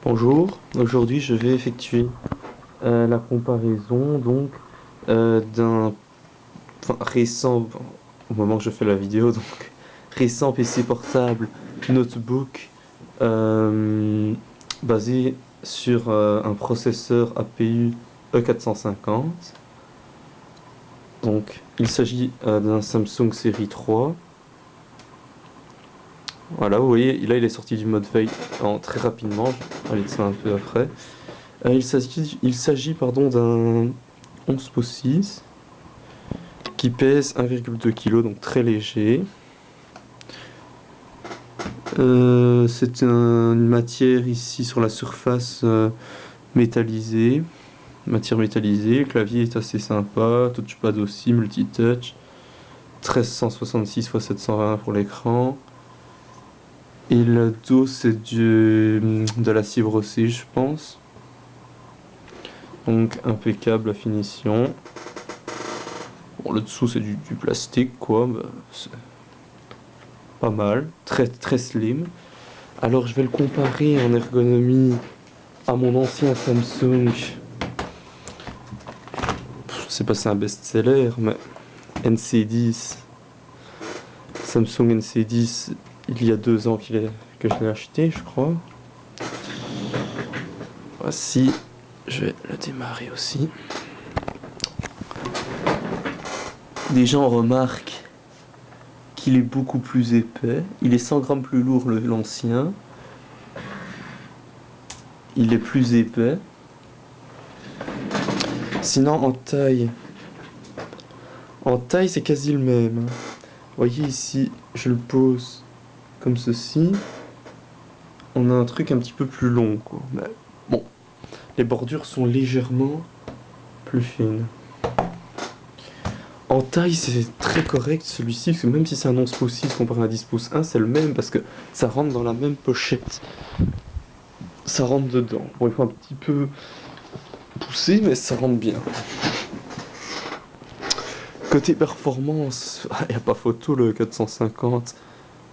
Bonjour, aujourd'hui je vais effectuer la comparaison d'un récent, au moment que je fais la vidéo, donc récent PC portable notebook euh, basé sur un processeur APU E450. Donc il s'agit d'un Samsung série 3. Voilà, vous voyez, là il est sorti du mode veille très rapidement, je vais parler de ça un peu après. Il s'agit d'un 11 pouces 6 qui pèse 1,2 kg, donc très léger. C'est une matière ici sur la surface métallisée, matière métallisée. Le clavier est assez sympa, touchpad aussi, multitouch, 1366 x 720 pour l'écran. Et le dos c'est de l'acier brossé, je pense. Donc impeccable la finition. Bon, le dessous c'est du plastique quoi, bah, c'est pas mal, très très slim. Alors je vais le comparer en ergonomie à mon ancien Samsung. Je sais pas si c'est un best-seller, mais NC10. Samsung NC10, il y a 2 ans que je l'ai acheté, je crois. Voici, je vais le démarrer aussi. Des gens remarquent qu'il est beaucoup plus épais. Il est 100 grammes plus lourd l'ancien. Il est plus épais. Sinon en taille c'est quasi le même. Vous voyez ici, je le pose comme ceci. On a un truc un petit peu plus long quoi. Mais bon, les bordures sont légèrement plus fines. En taille c'est très correct celui-ci, parce que même si c'est un 11 pouces 6 comparé à un 10 pouces 1, c'est le même parce que ça rentre dans la même pochette. Ça rentre dedans. Bon, il faut un petit peu pousser, mais ça rentre bien. Côté performance, il n'y a pas photo, le 450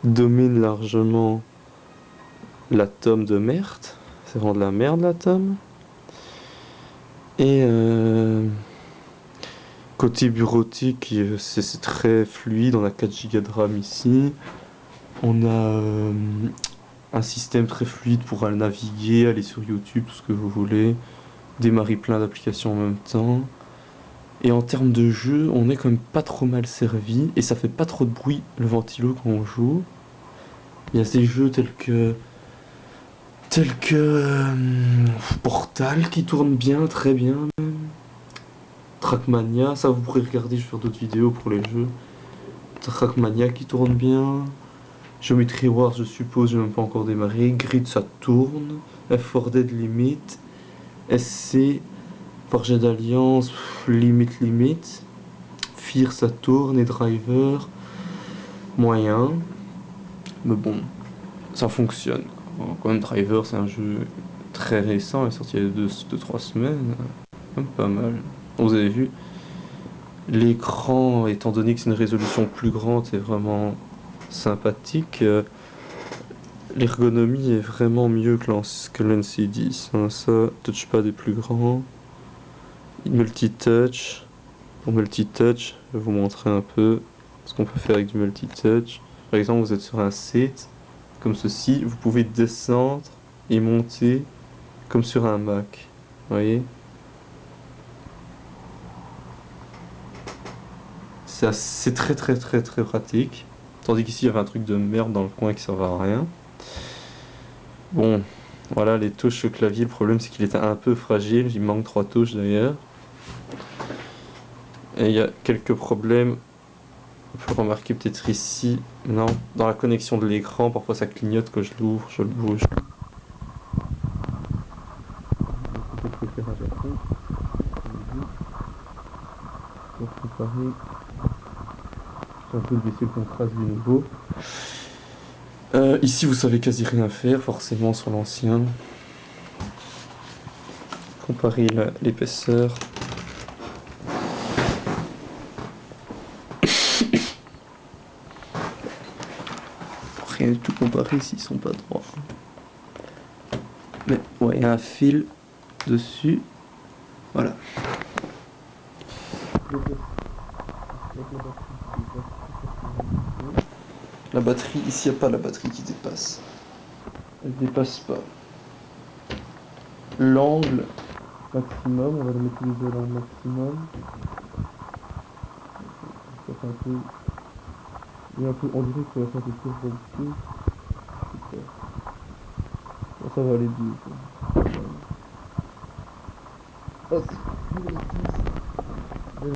domine largement l'Atom de merde. C'est vraiment de la merde l'Atom. Et côté bureautique, c'est très fluide. On a 4 Go de RAM ici. On a un système très fluide pour naviguer, aller sur YouTube, tout ce que vous voulez. Démarrer plein d'applications en même temps. Et en termes de jeu, on est quand même pas trop mal servi. Et ça fait pas trop de bruit le ventilo quand on joue. Il y a des jeux tels que Portal qui tourne bien, très bien même. Trackmania, ça vous pourrez regarder, je vais faire d'autres vidéos pour les jeux. Trackmania qui tourne bien. Geometry Wars, je suppose, j'ai même pas encore démarré. Grid, ça tourne. F4 Dead Limit. SC, Forged d'Alliance, limite. Fear, ça tourne. Et Driver, moyen. Mais bon, ça fonctionne. Quand même, Driver, c'est un jeu très récent, il est sorti il y a 2-3 semaines. Même pas mal. Vous avez vu, l'écran, étant donné que c'est une résolution plus grande, est vraiment sympathique. L'ergonomie est vraiment mieux que l'NC10. Hein. Ça, touchpad est plus grand. Multitouch. Pour multitouch, je vais vous montrer un peu ce qu'on peut faire avec du multitouch. Par exemple, vous êtes sur un site, comme ceci, vous pouvez descendre et monter comme sur un Mac. Vous voyez? C'est très très très très pratique. Tandis qu'ici, il y avait un truc de merde dans le coin qui servait à rien. Bon, voilà les touches au clavier. Le problème, c'est qu'il était un peu fragile. Il manque 3 touches d'ailleurs. Et il y a quelques problèmes. On peut remarquer peut-être ici. Non, dans la connexion de l'écran, parfois ça clignote quand je l'ouvre, je le bouge. Pour comparer, je vais un peu baisser le contraste du nouveau. Ici, vous savez quasi rien faire, forcément, sur l'ancien. Comparer l'épaisseur. Rien du tout comparé s'ils sont pas droits. Mais ouais, il y a un fil dessus. Voilà. La batterie, ici il n'y a pas la batterie qui dépasse. Elle dépasse pas. L'angle maximum, on va le mettre à l'angle maximum. Ça fait un peu... On dirait que ça va faire un peu plus dessus. Super. Bon, ça va aller mieux. Hop.